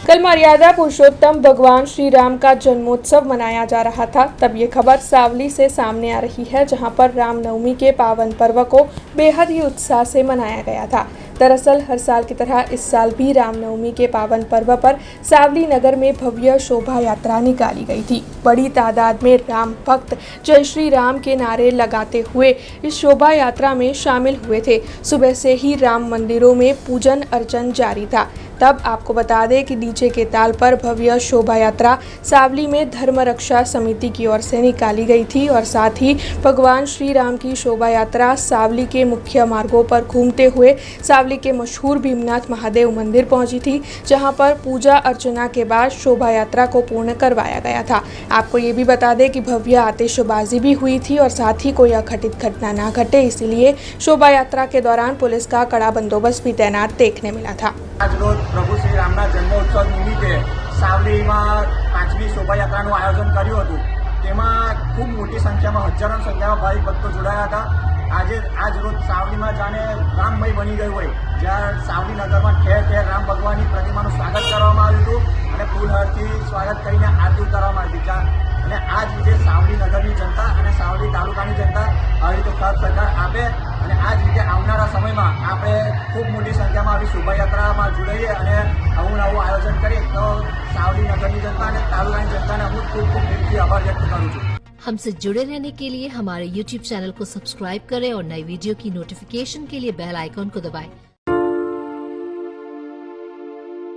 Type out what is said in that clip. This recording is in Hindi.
कल मर्यादा पुरुषोत्तम भगवान श्री राम का जन्मोत्सव मनाया जा रहा था। तब ये खबर सावली से सामने आ रही है, जहां पर रामनवमी के पावन पर्व को बेहद ही उत्साह से मनाया गया था। दरअसल हर साल की तरह इस साल भी रामनवमी के पावन पर्व पर सावली नगर में भव्य शोभा यात्रा निकाली गई थी। बड़ी तादाद में राम भक्त जय श्री राम के नारे लगाते हुए इस शोभा यात्रा में शामिल हुए थे। सुबह से ही राम मंदिरों में पूजन अर्चन जारी था। तब आपको बता दें कि डीजे के ताल पर भव्य शोभा यात्रा सावली में धर्म रक्षा समिति की ओर से निकाली गई थी और साथ ही भगवान श्री राम की शोभा यात्रा सावली के मुख्य मार्गों पर घूमते हुए सावली के मशहूर भीमनाथ महादेव मंदिर पहुंची थी, जहां पर पूजा अर्चना के बाद शोभा यात्रा को पूर्ण करवाया गया था। आपको ये भी बता दें कि भव्य आतिशबाजी भी हुई थी और साथ ही कोई अघटित घटना ना घटे, इसीलिए शोभा यात्रा के दौरान पुलिस का कड़ा बंदोबस्त भी तैनात देखने मिला था। आज रोज प्रभु श्री रामना जन्मोत्सव निमित्ते सावलीમાં 5મી શોભાયાત્રાનું આયોજન કર્યું હતું। તેમાં ખૂબ મોટી સંખ્યામાં હજારોની સંખ્યામાં ભાવિક ભક્તો જોડાયા હતા। આજ રોજ સાવલીમાં જાણે રામમય બની ગયું હોય, જ્યાં સાવલી નગરમાં ઠેર ઠેર રામ ભગવાનની પ્રતિમાનું સ્વાગત કરવામાં આવ્યું હતું અને ફૂલહારથી સ્વાગત કરીને આરતી ઉતારવામાં આવી હતી। અને આ જ રીતે સાવલી નગરની જનતા અને સાવલી તાલુકાની જનતા આવી રીતે સાથ સહકાર આપે અને આ જ રીતે આવનારા સમયમાં આપણે ખૂબ મોટી સંખ્યામાં આવી શોભાયાત્રામાં જોડાઈએ અને આવું નવું આયોજન કરીએ તો સાવલી નગરની जनता અને તાલુકાની જનતાને હું ખૂબ ખૂબ દિલથી આભાર વ્યક્ત કરું છું। हमसे जुड़े रहने के लिए हमारे YouTube चैनल को सब्सक्राइब करें और नई वीडियो की नोटिफिकेशन के लिए बेल आइकॉन को दबाएं।